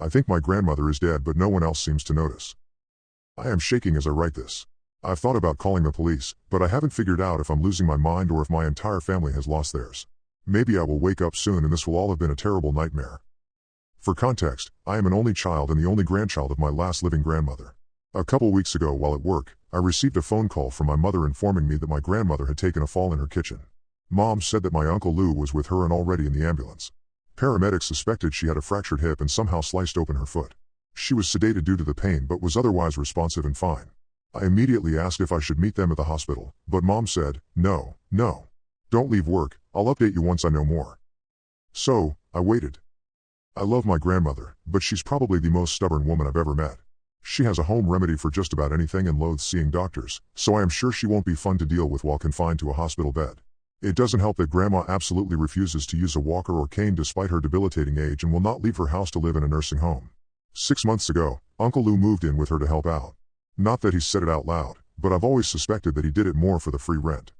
I think my grandmother is dead, but no one else seems to notice. I am shaking as I write this. I've thought about calling the police, but I haven't figured out if I'm losing my mind or if my entire family has lost theirs. Maybe I will wake up soon and this will all have been a terrible nightmare. For context, I am an only child and the only grandchild of my last living grandmother. A couple weeks ago while at work, I received a phone call from my mother informing me that my grandmother had taken a fall in her kitchen. Mom said that my Uncle Lou was with her and already in the ambulance. Paramedics suspected she had a fractured hip and somehow sliced open her foot. She was sedated due to the pain but was otherwise responsive and fine. I immediately asked if I should meet them at the hospital, but Mom said, no. Don't leave work, I'll update you once I know more. So, I waited. I love my grandmother, but she's probably the most stubborn woman I've ever met. She has a home remedy for just about anything and loathes seeing doctors, so I am sure she won't be fun to deal with while confined to a hospital bed. It doesn't help that Grandma absolutely refuses to use a walker or cane despite her debilitating age and will not leave her house to live in a nursing home. 6 months ago, Uncle Lou moved in with her to help out. Not that he said it out loud, but I've always suspected that he did it more for the free rent.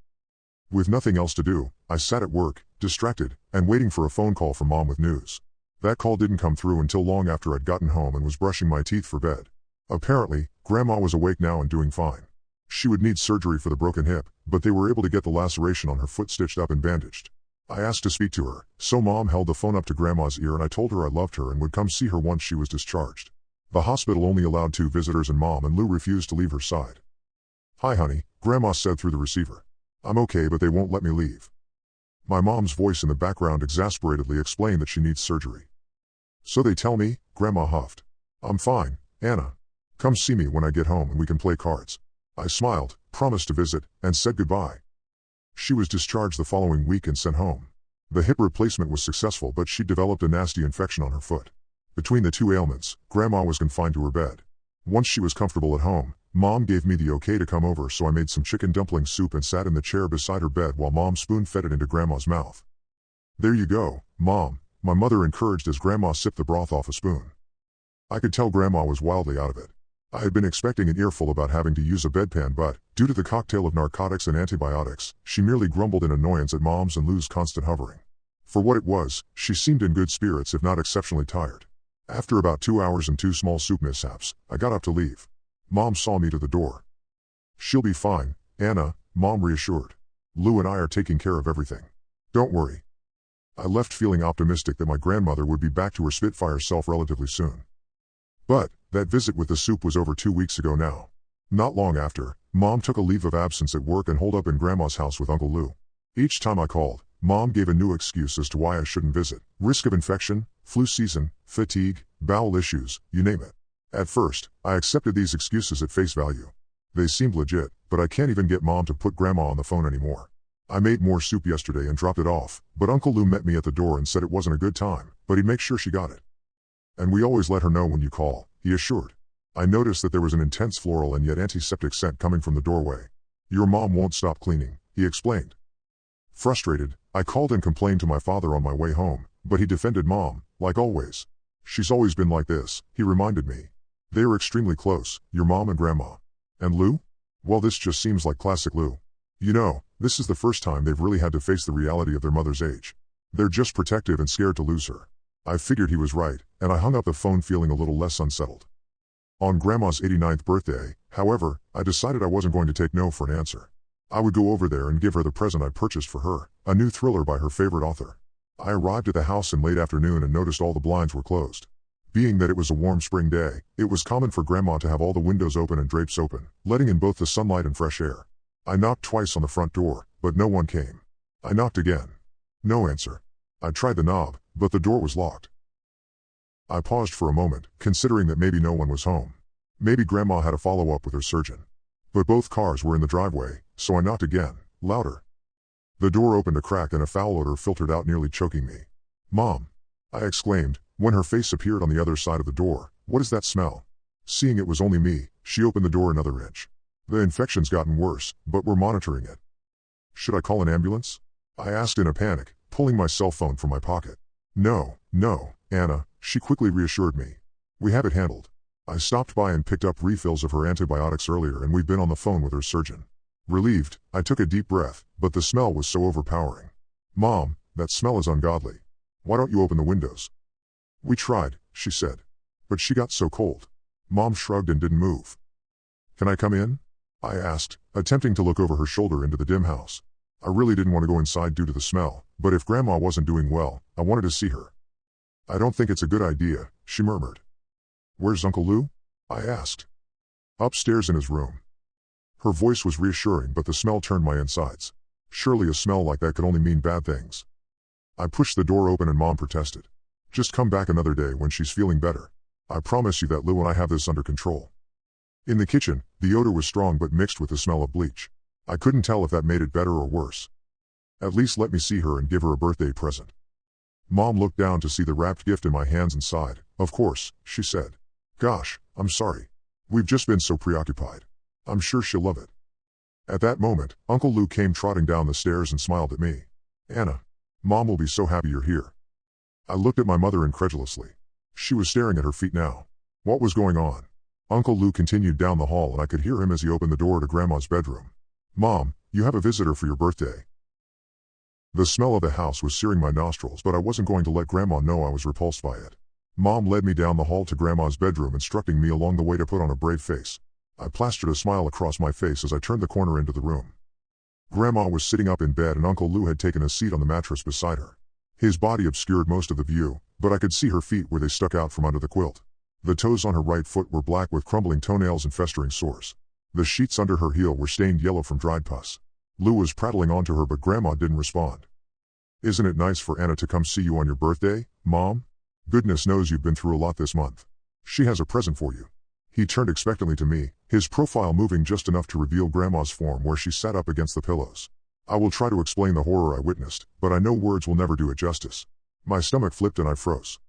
With nothing else to do, I sat at work, distracted, and waiting for a phone call from Mom with news. That call didn't come through until long after I'd gotten home and was brushing my teeth for bed. Apparently, Grandma was awake now and doing fine. She would need surgery for the broken hip, but they were able to get the laceration on her foot stitched up and bandaged. I asked to speak to her, so Mom held the phone up to Grandma's ear and I told her I loved her and would come see her once she was discharged. The hospital only allowed 2 visitors and Mom and Lou refused to leave her side. "Hi honey," Grandma said through the receiver. "I'm okay but they won't let me leave." My mom's voice in the background exasperatedly explained that she needs surgery. "So they tell me," Grandma huffed. "I'm fine, Anna. Come see me when I get home and we can play cards." I smiled, promised to visit, and said goodbye. She was discharged the following week and sent home. The hip replacement was successful but she developed a nasty infection on her foot. Between the 2 ailments, Grandma was confined to her bed. Once she was comfortable at home, Mom gave me the okay to come over so I made some chicken dumpling soup and sat in the chair beside her bed while Mom spoon-fed it into Grandma's mouth. "There you go, Mom," my mother encouraged as Grandma sipped the broth off a spoon. I could tell Grandma was wildly out of it. I had been expecting an earful about having to use a bedpan but, due to the cocktail of narcotics and antibiotics, she merely grumbled in annoyance at Mom's and Lou's constant hovering. For what it was, she seemed in good spirits if not exceptionally tired. After about 2 hours and 2 small soup mishaps, I got up to leave. Mom saw me to the door. "She'll be fine, Anna," Mom reassured. "Lou and I are taking care of everything. Don't worry." I left feeling optimistic that my grandmother would be back to her Spitfire self relatively soon. But, that visit with the soup was over 2 weeks ago now. Not long after, Mom took a leave of absence at work and holed up in Grandma's house with Uncle Lou. Each time I called, Mom gave a new excuse as to why I shouldn't visit. Risk of infection, flu season, fatigue, bowel issues, you name it. At first, I accepted these excuses at face value. They seemed legit, but I can't even get Mom to put Grandma on the phone anymore. I made more soup yesterday and dropped it off, but Uncle Lou met me at the door and said it wasn't a good time, but he'd make sure she got it. "And we always let her know when you call," he assured. I noticed that there was an intense floral and yet antiseptic scent coming from the doorway. "Your mom won't stop cleaning," he explained. Frustrated, I called and complained to my father on my way home, but he defended Mom, like always. "She's always been like this," he reminded me. "They are extremely close, your mom and Grandma." "And Lou? Well, this just seems like classic Lou. You know, this is the first time they've really had to face the reality of their mother's age. They're just protective and scared to lose her." I figured he was right, and I hung up the phone feeling a little less unsettled. On Grandma's 89th birthday, however, I decided I wasn't going to take no for an answer. I would go over there and give her the present I purchased for her, a new thriller by her favorite author. I arrived at the house in late afternoon and noticed all the blinds were closed. Being that it was a warm spring day, it was common for Grandma to have all the windows open and drapes open, letting in both the sunlight and fresh air. I knocked twice on the front door, but no one came. I knocked again. No answer. I tried the knob, but the door was locked. I paused for a moment, considering that maybe no one was home. Maybe Grandma had a follow-up with her surgeon. But both cars were in the driveway, so I knocked again, louder. The door opened a crack and a foul odor filtered out, nearly choking me. "Mom!" I exclaimed, when her face appeared on the other side of the door. "What is that smell?" Seeing it was only me, she opened the door another inch. "The infection's gotten worse, but we're monitoring it." "Should I call an ambulance?" I asked in a panic, pulling my cell phone from my pocket. No, Anna," she quickly reassured me. "We have it handled. I stopped by and picked up refills of her antibiotics earlier and we've been on the phone with her surgeon." Relieved, I took a deep breath, but the smell was so overpowering. "Mom, that smell is ungodly. Why don't you open the windows?" "We tried," she said. But she got so cold. Mom shrugged and didn't move. Can I come in? I asked, attempting to look over her shoulder into the dim house. I really didn't want to go inside due to the smell, but if Grandma wasn't doing well, I wanted to see her. I don't think it's a good idea, she murmured. Where's Uncle Lou? I asked. Upstairs in his room. Her voice was reassuring, but the smell turned my insides. Surely a smell like that could only mean bad things. I pushed the door open and Mom protested. Just come back another day when she's feeling better. I promise you that Lou and I have this under control. In the kitchen, the odor was strong but mixed with the smell of bleach. I couldn't tell if that made it better or worse. At least let me see her and give her a birthday present. Mom looked down to see the wrapped gift in my hands and sighed. Of course, she said. Gosh, I'm sorry. We've just been so preoccupied. I'm sure she'll love it. At that moment, Uncle Lou came trotting down the stairs and smiled at me. Anna. Mom will be so happy you're here. I looked at my mother incredulously. She was staring at her feet now. What was going on? Uncle Lou continued down the hall and I could hear him as he opened the door to Grandma's bedroom. Mom, you have a visitor for your birthday. The smell of the house was searing my nostrils, but I wasn't going to let Grandma know I was repulsed by it. Mom led me down the hall to Grandma's bedroom, instructing me along the way to put on a brave face. I plastered a smile across my face as I turned the corner into the room. Grandma was sitting up in bed and Uncle Lou had taken a seat on the mattress beside her. His body obscured most of the view, but I could see her feet where they stuck out from under the quilt. The toes on her right foot were black with crumbling toenails and festering sores. The sheets under her heel were stained yellow from dried pus. Lou was prattling onto her, but Grandma didn't respond. Isn't it nice for Anna to come see you on your birthday, Mom? Goodness knows you've been through a lot this month. She has a present for you. He turned expectantly to me, his profile moving just enough to reveal Grandma's form where she sat up against the pillows. I will try to explain the horror I witnessed, but I know words will never do it justice. My stomach flipped and I froze.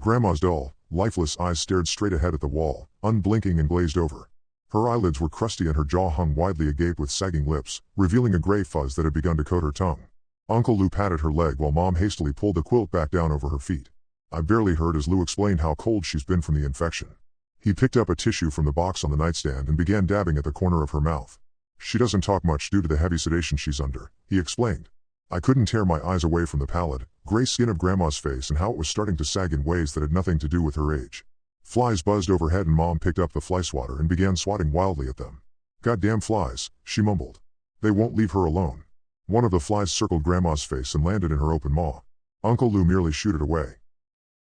Grandma's dull, lifeless eyes stared straight ahead at the wall, unblinking and glazed over. Her eyelids were crusty and her jaw hung widely agape with sagging lips, revealing a gray fuzz that had begun to coat her tongue. Uncle Lou patted her leg while Mom hastily pulled the quilt back down over her feet. I barely heard as Lou explained how cold she's been from the infection. He picked up a tissue from the box on the nightstand and began dabbing at the corner of her mouth. She doesn't talk much due to the heavy sedation she's under, he explained. I couldn't tear my eyes away from the pallid, gray skin of Grandma's face and how it was starting to sag in ways that had nothing to do with her age. Flies buzzed overhead and Mom picked up the fly swatter and began swatting wildly at them. Goddamn flies, she mumbled. They won't leave her alone. One of the flies circled Grandma's face and landed in her open maw. Uncle Lou merely shooed it away.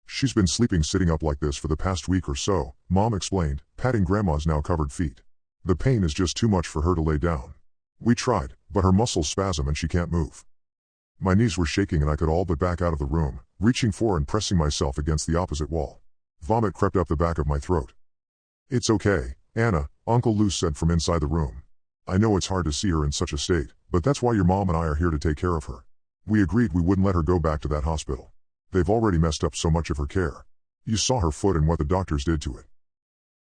She's been sleeping sitting up like this for the past week or so, Mom explained, patting Grandma's now covered feet. The pain is just too much for her to lay down. We tried, but her muscles spasm and she can't move. My knees were shaking and I could all but back out of the room, reaching for and pressing myself against the opposite wall. Vomit crept up the back of my throat. It's okay, Anna, Uncle Lou said from inside the room. I know it's hard to see her in such a state, but that's why your mom and I are here to take care of her. We agreed we wouldn't let her go back to that hospital. They've already messed up so much of her care. You saw her foot and what the doctors did to it.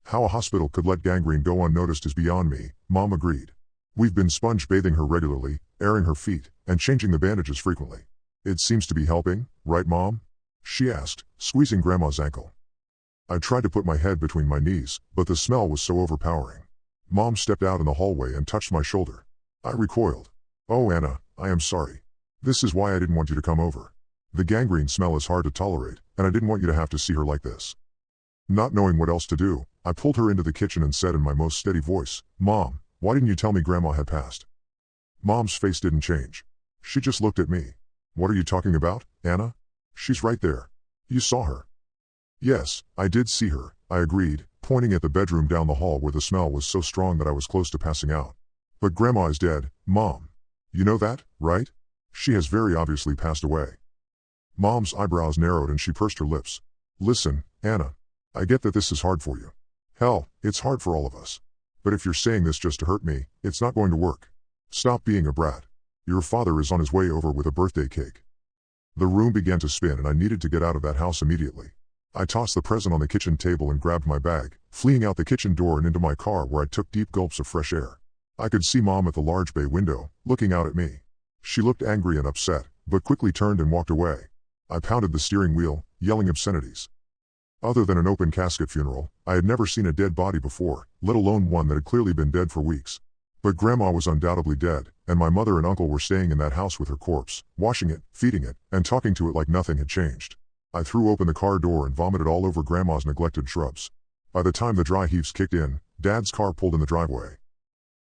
How a hospital could let gangrene go unnoticed is beyond me, Mom agreed. We've been sponge bathing her regularly, airing her feet, and changing the bandages frequently. It seems to be helping, right Mom? She asked, squeezing Grandma's ankle. I tried to put my head between my knees, but the smell was so overpowering. Mom stepped out in the hallway and touched my shoulder. I recoiled. Oh Anna, I am sorry. This is why I didn't want you to come over. The gangrene smell is hard to tolerate, and I didn't want you to have to see her like this. Not knowing what else to do, I pulled her into the kitchen and said in my most steady voice, Mom, why didn't you tell me Grandma had passed? Mom's face didn't change. She just looked at me. What are you talking about, Anna? She's right there. You saw her. Yes, I did see her, I agreed, pointing at the bedroom down the hall where the smell was so strong that I was close to passing out. But Grandma is dead, Mom. You know that, right? She has very obviously passed away. Mom's eyebrows narrowed and she pursed her lips. Listen, Anna. I get that this is hard for you. Hell, it's hard for all of us. But if you're saying this just to hurt me, it's not going to work. Stop being a brat. Your father is on his way over with a birthday cake. The room began to spin and I needed to get out of that house immediately. I tossed the present on the kitchen table and grabbed my bag, fleeing out the kitchen door and into my car where I took deep gulps of fresh air. I could see Mom at the large bay window, looking out at me. She looked angry and upset, but quickly turned and walked away. I pounded the steering wheel, yelling obscenities. Other than an open casket funeral, I had never seen a dead body before, let alone one that had clearly been dead for weeks. But Grandma was undoubtedly dead, and my mother and uncle were staying in that house with her corpse, washing it, feeding it, and talking to it like nothing had changed. I threw open the car door and vomited all over Grandma's neglected shrubs. By the time the dry heaves kicked in, Dad's car pulled in the driveway.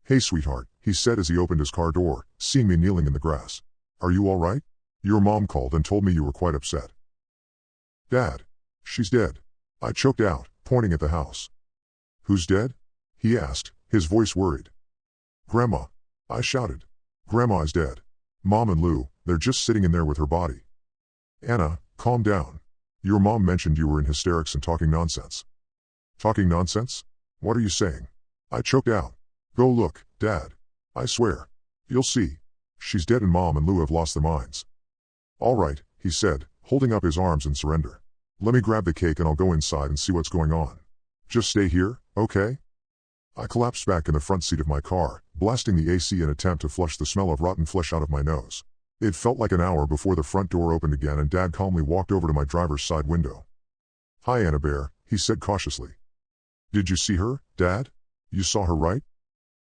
"Hey sweetheart," he said as he opened his car door, seeing me kneeling in the grass. "Are you all right? Your mom called and told me you were quite upset." "Dad. She's dead," I choked out, pointing at the house. "Who's dead?" he asked, his voice worried. "Grandma," I shouted. "Grandma is dead. Mom and Lou, they're just sitting in there with her body." "Anna, calm down. Your mom mentioned you were in hysterics and talking nonsense." "Talking nonsense? What are you saying?" I choked out. "Go look, Dad. I swear. You'll see. She's dead and Mom and Lou have lost their minds." "All right," he said, holding up his arms in surrender. "Let me grab the cake and I'll go inside and see what's going on. Just stay here, okay?" I collapsed back in the front seat of my car, blasting the AC in an attempt to flush the smell of rotten flesh out of my nose. It felt like an hour before the front door opened again and Dad calmly walked over to my driver's side window. "Hi Anna Bear," he said cautiously. "Did you see her, Dad? You saw her, right?"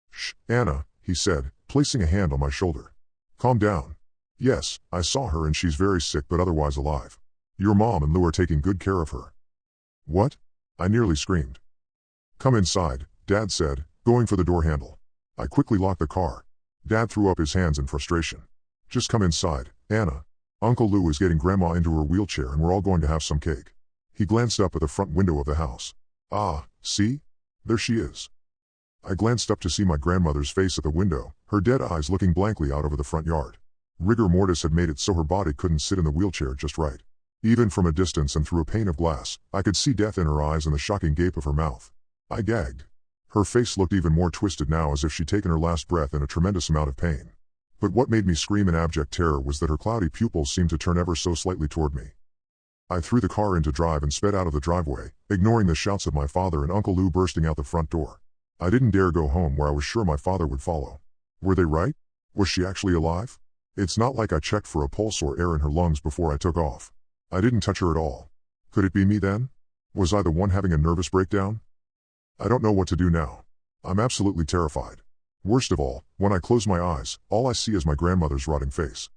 "Shh, Anna," he said, placing a hand on my shoulder. "Calm down. Yes, I saw her and she's very sick but otherwise alive. Your mom and Lou are taking good care of her." "What?" I nearly screamed. "Come inside," Dad said, going for the door handle. I quickly locked the car. Dad threw up his hands in frustration. "Just come inside, Anna. Uncle Lou is getting Grandma into her wheelchair and we're all going to have some cake." He glanced up at the front window of the house. "Ah, see? There she is." I glanced up to see my grandmother's face at the window, her dead eyes looking blankly out over the front yard. Rigor mortis had made it so her body couldn't sit in the wheelchair just right. Even from a distance and through a pane of glass, I could see death in her eyes and the shocking gape of her mouth. I gagged. Her face looked even more twisted now, as if she'd taken her last breath in a tremendous amount of pain. But what made me scream in abject terror was that her cloudy pupils seemed to turn ever so slightly toward me. I threw the car into drive and sped out of the driveway, ignoring the shouts of my father and Uncle Lou bursting out the front door. I didn't dare go home where I was sure my father would follow. Were they right? Was she actually alive? It's not like I checked for a pulse or air in her lungs before I took off. I didn't touch her at all. Could it be me then? Was I the one having a nervous breakdown? I don't know what to do now. I'm absolutely terrified. Worst of all, when I close my eyes, all I see is my grandmother's rotting face.